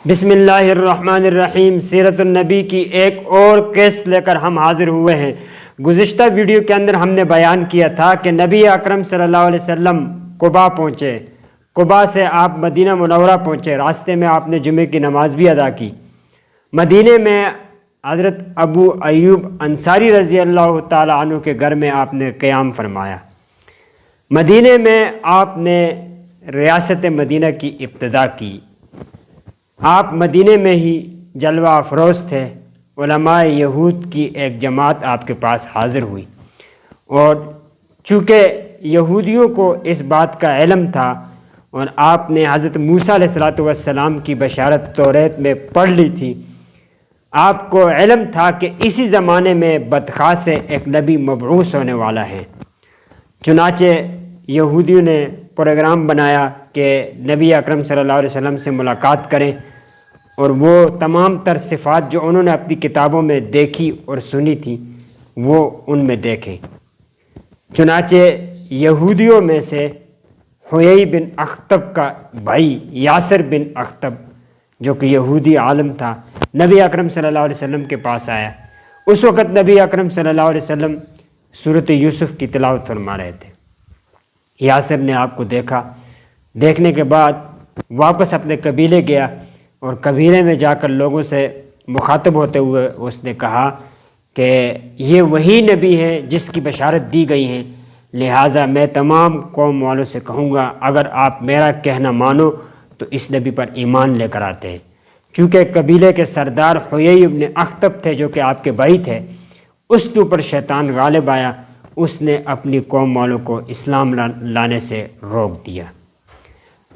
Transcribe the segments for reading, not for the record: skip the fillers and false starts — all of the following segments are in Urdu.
بسم اللہ الرحمن الرحیم۔ سیرت النبی کی ایک اور کیس لے کر ہم حاضر ہوئے ہیں۔ گزشتہ ویڈیو کے اندر ہم نے بیان کیا تھا کہ نبی اکرم صلی اللہ علیہ وسلم قباء پہنچے، قباء سے آپ مدینہ منورہ پہنچے، راستے میں آپ نے جمعے کی نماز بھی ادا کی۔ مدینے میں حضرت ابو ایوب انصاری رضی اللہ تعالی عنہ کے گھر میں آپ نے قیام فرمایا۔ مدینے میں آپ نے ریاست مدینہ کی ابتدا کی۔ آپ مدینے میں ہی جلوہ افروز تھے۔ علماء یہود کی ایک جماعت آپ کے پاس حاضر ہوئی، اور چونکہ یہودیوں کو اس بات کا علم تھا اور آپ نے حضرت موسیٰ علیہ السلام کی بشارت توریت میں پڑھ لی تھی، آپ کو علم تھا کہ اسی زمانے میں بدخواہ سے ایک نبی مبعوث ہونے والا ہے۔ چنانچہ یہودیوں نے پروگرام بنایا کہ نبی اکرم صلی اللہ علیہ وسلم سے ملاقات کریں، اور وہ تمام تر صفات جو انہوں نے اپنی کتابوں میں دیکھی اور سنی تھی وہ ان میں دیکھیں۔ چنانچہ یہودیوں میں سے حیی بن اخطب کا بھائی یاسر بن اخطب، جو کہ یہودی عالم تھا، نبی اکرم صلی اللہ علیہ وسلم کے پاس آیا۔ اس وقت نبی اکرم صلی اللہ علیہ وسلم سورۃ یوسف کی تلاوت فرما رہے تھے۔ یاسر نے آپ کو دیکھا، دیکھنے کے بعد واپس اپنے قبیلے گیا، اور قبیلے میں جا کر لوگوں سے مخاطب ہوتے ہوئے اس نے کہا کہ یہ وہی نبی ہے جس کی بشارت دی گئی ہے، لہٰذا میں تمام قوم والوں سے کہوں گا اگر آپ میرا کہنا مانو تو اس نبی پر ایمان لے کر آتے ہیں۔ چونکہ قبیلے کے سردار حیی بن اخطب تھے، جو کہ آپ کے بھائی تھے، اس کے اوپر شیطان غالب آیا، اس نے اپنی قوم والوں کو اسلام لانے سے روک دیا۔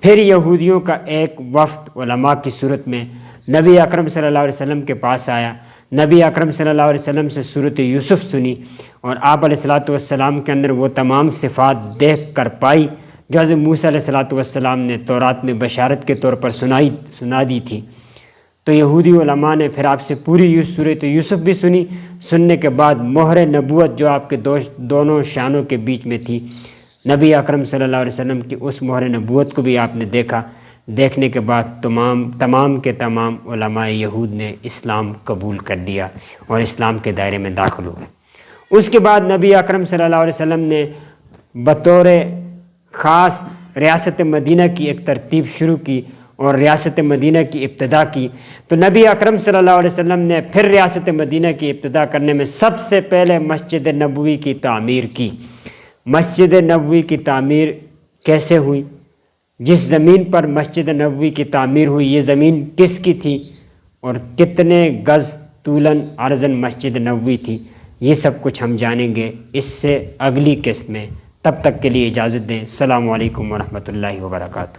پھر یہودیوں کا ایک وفد علماء کی صورت میں نبی اکرم صلی اللہ علیہ وسلم کے پاس آیا۔ نبی اکرم صلی اللہ علیہ وسلم سے سورۃ یوسف سنی، اور آپ علیہ السلام کے اندر وہ تمام صفات دیکھ کر پائی جو حضرت موسیٰ علیہ السلام نے تورات میں بشارت کے طور پر سنا دی تھی۔ تو یہودی علماء نے پھر آپ سے پوری سورۃ یوسف بھی سنی۔ سننے کے بعد مہر نبوت جو آپ کے دونوں شانوں کے بیچ میں تھی، نبی اکرم صلی اللہ علیہ وسلم کی اس مہر نبوت کو بھی آپ نے دیکھا۔ دیکھنے کے بعد تمام کے تمام علماء یہود نے اسلام قبول کر لیا اور اسلام کے دائرے میں داخل ہوئے۔ اس کے بعد نبی اکرم صلی اللہ علیہ وسلم نے بطور خاص ریاست مدینہ کی ایک ترتیب شروع کی اور ریاست مدینہ کی ابتدا کی۔ تو نبی اکرم صلی اللہ علیہ وسلم نے پھر ریاست مدینہ کی ابتدا کرنے میں سب سے پہلے مسجد نبوی کی تعمیر کی۔ مسجد نبوی کی تعمیر کیسے ہوئی؟ جس زمین پر مسجد نبوی کی تعمیر ہوئی، یہ زمین کس کی تھی اور کتنے گز طولاً عرضاً مسجد نبوی تھی، یہ سب کچھ ہم جانیں گے اس سے اگلی قسط میں۔ تب تک کے لیے اجازت دیں۔ السلام علیکم ورحمۃ اللہ وبرکاتہ۔